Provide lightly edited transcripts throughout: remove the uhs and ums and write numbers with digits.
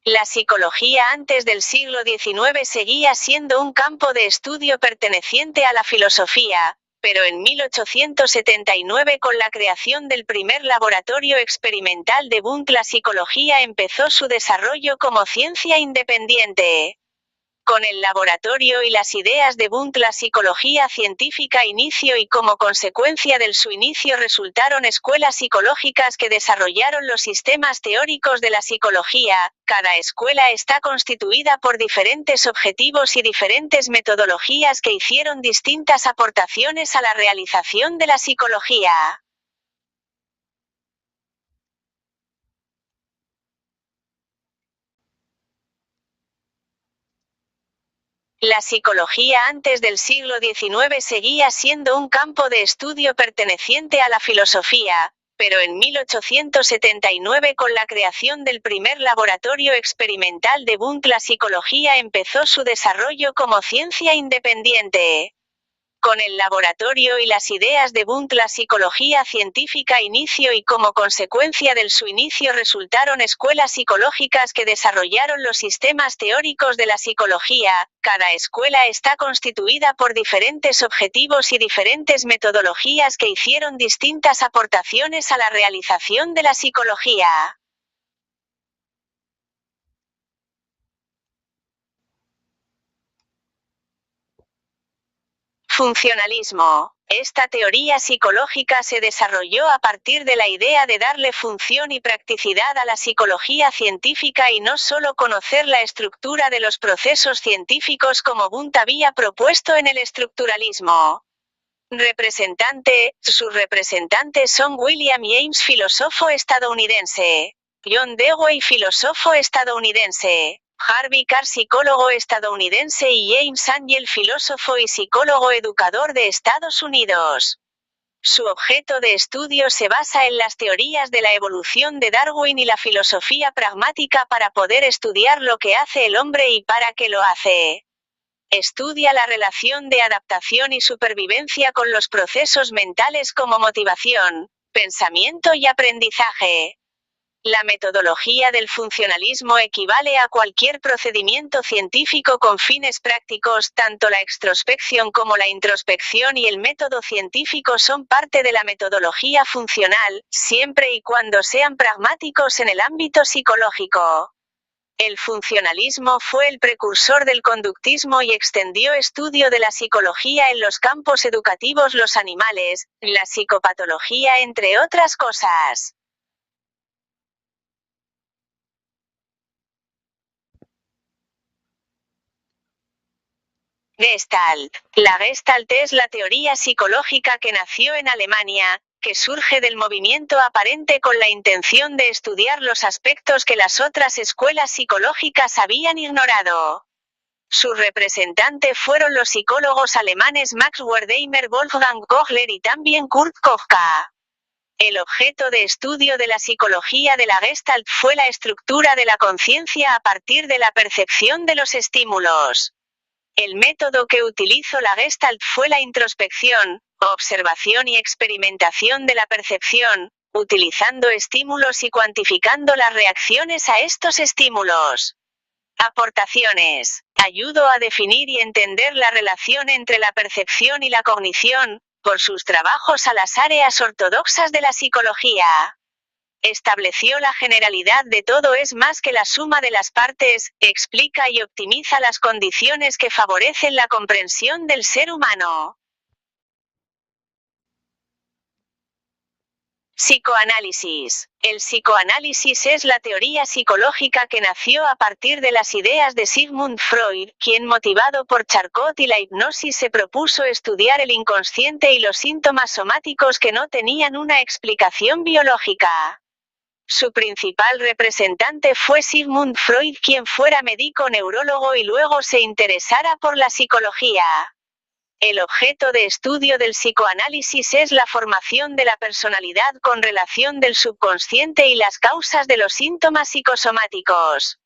La psicología antes del siglo XIX seguía siendo un campo de estudio perteneciente a la filosofía, pero en 1879 con la creación del primer laboratorio experimental de Wundt la psicología empezó su desarrollo como ciencia independiente. Con el laboratorio y las ideas de Wundt la psicología científica inició y como consecuencia de su inicio resultaron escuelas psicológicas que desarrollaron los sistemas teóricos de la psicología. Cada escuela está constituida por diferentes objetivos y diferentes metodologías que hicieron distintas aportaciones a la realización de la psicología. La psicología antes del siglo XIX seguía siendo un campo de estudio perteneciente a la filosofía, pero en 1879 con la creación del primer laboratorio experimental de Wundt la psicología empezó su desarrollo como ciencia independiente. Con el laboratorio y las ideas de Wundt la psicología científica inició y como consecuencia de su inicio resultaron escuelas psicológicas que desarrollaron los sistemas teóricos de la psicología. Cada escuela está constituida por diferentes objetivos y diferentes metodologías que hicieron distintas aportaciones a la realización de la psicología. Funcionalismo. Esta teoría psicológica se desarrolló a partir de la idea de darle función y practicidad a la psicología científica y no solo conocer la estructura de los procesos científicos como Wundt había propuesto en el estructuralismo. Sus representantes son William James, filósofo estadounidense; John Dewey, filósofo estadounidense; Harvey Carr, psicólogo estadounidense; y James Angel, filósofo y psicólogo educador de Estados Unidos. Su objeto de estudio se basa en las teorías de la evolución de Darwin y la filosofía pragmática para poder estudiar lo que hace el hombre y para qué lo hace. Estudia la relación de adaptación y supervivencia con los procesos mentales como motivación, pensamiento y aprendizaje. La metodología del funcionalismo equivale a cualquier procedimiento científico con fines prácticos. Tanto la extrospección como la introspección y el método científico son parte de la metodología funcional, siempre y cuando sean pragmáticos en el ámbito psicológico. El funcionalismo fue el precursor del conductismo y extendió estudio de la psicología en los campos educativos, los animales, la psicopatología, entre otras cosas. Gestalt. La Gestalt es la teoría psicológica que nació en Alemania, que surge del movimiento aparente con la intención de estudiar los aspectos que las otras escuelas psicológicas habían ignorado. Sus representantes fueron los psicólogos alemanes Max Wertheimer, Wolfgang Kohler y también Kurt Kochka. El objeto de estudio de la psicología de la Gestalt fue la estructura de la conciencia a partir de la percepción de los estímulos. El método que utilizó la Gestalt fue la introspección, observación y experimentación de la percepción, utilizando estímulos y cuantificando las reacciones a estos estímulos. Aportaciones. Ayudó a definir y entender la relación entre la percepción y la cognición, por sus trabajos a las áreas ortodoxas de la psicología. Estableció la generalidad de todo es más que la suma de las partes, explica y optimiza las condiciones que favorecen la comprensión del ser humano. Psicoanálisis. El psicoanálisis es la teoría psicológica que nació a partir de las ideas de Sigmund Freud, quien, motivado por Charcot y la hipnosis, se propuso estudiar el inconsciente y los síntomas somáticos que no tenían una explicación biológica. Su principal representante fue Sigmund Freud, quien fuera médico neurólogo y luego se interesara por la psicología. El objeto de estudio del psicoanálisis es la formación de la personalidad con relación del subconsciente y las causas de los síntomas psicosomáticos.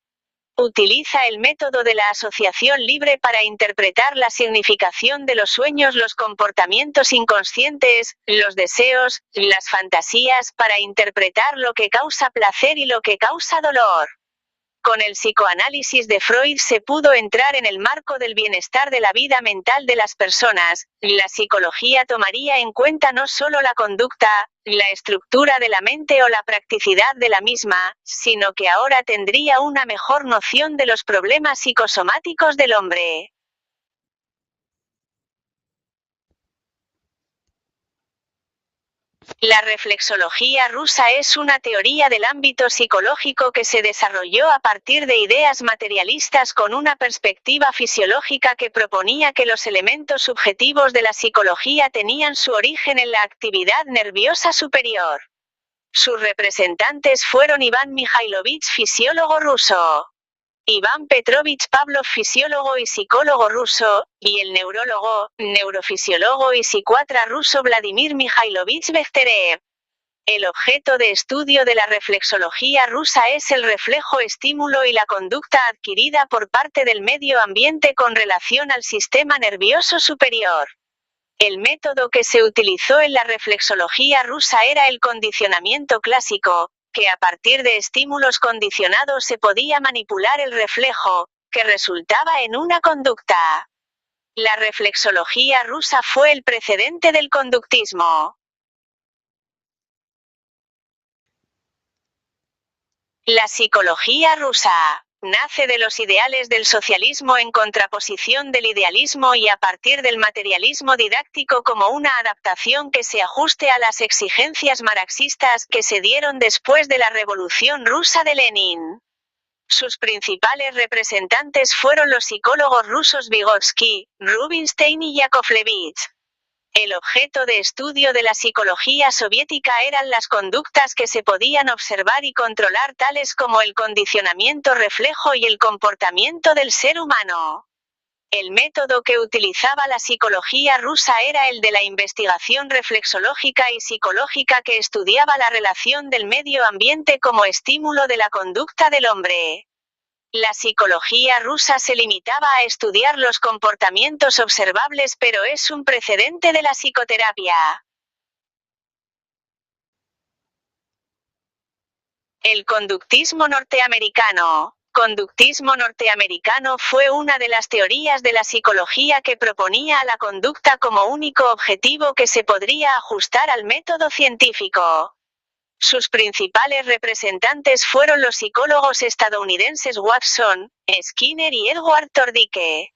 Utiliza el método de la asociación libre para interpretar la significación de los sueños, los comportamientos inconscientes, los deseos, las fantasías, para interpretar lo que causa placer y lo que causa dolor. Con el psicoanálisis de Freud se pudo entrar en el marco del bienestar de la vida mental de las personas. La psicología tomaría en cuenta no solo la conducta, la estructura de la mente o la practicidad de la misma, sino que ahora tendría una mejor noción de los problemas psicosomáticos del hombre. La reflexología rusa es una teoría del ámbito psicológico que se desarrolló a partir de ideas materialistas con una perspectiva fisiológica que proponía que los elementos subjetivos de la psicología tenían su origen en la actividad nerviosa superior. Sus representantes fueron Iván Mikhailovich, fisiólogo ruso, Iván Petrovich Pavlov, fisiólogo y psicólogo ruso, y el neurólogo, neurofisiólogo y psiquiatra ruso Vladimir Mikhailovich Bechterev. El objeto de estudio de la reflexología rusa es el reflejo, estímulo y la conducta adquirida por parte del medio ambiente con relación al sistema nervioso superior. El método que se utilizó en la reflexología rusa era el condicionamiento clásico, que a partir de estímulos condicionados se podía manipular el reflejo, que resultaba en una conducta. La reflexología rusa fue el precedente del conductismo. La psicología rusa nace de los ideales del socialismo en contraposición del idealismo y a partir del materialismo didáctico como una adaptación que se ajuste a las exigencias marxistas que se dieron después de la Revolución Rusa de Lenin. Sus principales representantes fueron los psicólogos rusos Vygotsky, Rubinstein y Yakovlevich. El objeto de estudio de la psicología soviética eran las conductas que se podían observar y controlar, tales como el condicionamiento reflejo y el comportamiento del ser humano. El método que utilizaba la psicología rusa era el de la investigación reflexológica y psicológica que estudiaba la relación del medio ambiente como estímulo de la conducta del hombre. La psicología rusa se limitaba a estudiar los comportamientos observables, pero es un precedente de la psicoterapia. El conductismo norteamericano. Conductismo norteamericano fue una de las teorías de la psicología que proponía a la conducta como único objetivo que se podría ajustar al método científico. Sus principales representantes fueron los psicólogos estadounidenses Watson, Skinner y Edward Thorndike.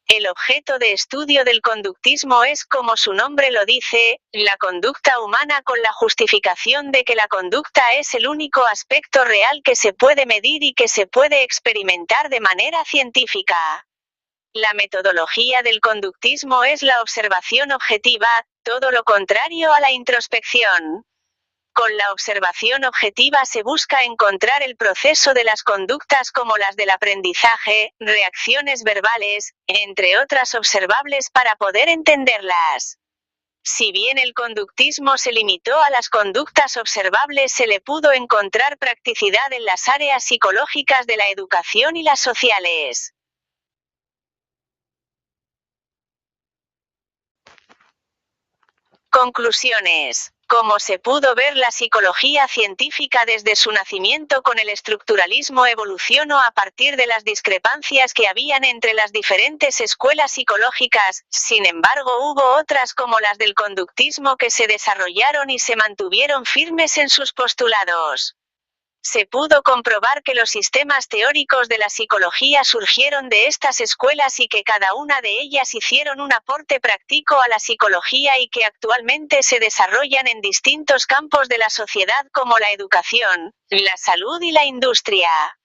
El objeto de estudio del conductismo es, como su nombre lo dice, la conducta humana con la justificación de que la conducta es el único aspecto real que se puede medir y que se puede experimentar de manera científica. La metodología del conductismo es la observación objetiva, todo lo contrario a la introspección. Con la observación objetiva se busca encontrar el proceso de las conductas como las del aprendizaje, reacciones verbales, entre otras observables para poder entenderlas. Si bien el conductismo se limitó a las conductas observables, se le pudo encontrar practicidad en las áreas psicológicas de la educación y las sociales. Conclusiones. Como se pudo ver, la psicología científica desde su nacimiento con el estructuralismo evolucionó a partir de las discrepancias que habían entre las diferentes escuelas psicológicas. Sin embargo, hubo otras como las del conductismo que se desarrollaron y se mantuvieron firmes en sus postulados. Se pudo comprobar que los sistemas teóricos de la psicología surgieron de estas escuelas y que cada una de ellas hicieron un aporte práctico a la psicología y que actualmente se desarrollan en distintos campos de la sociedad como la educación, la salud y la industria.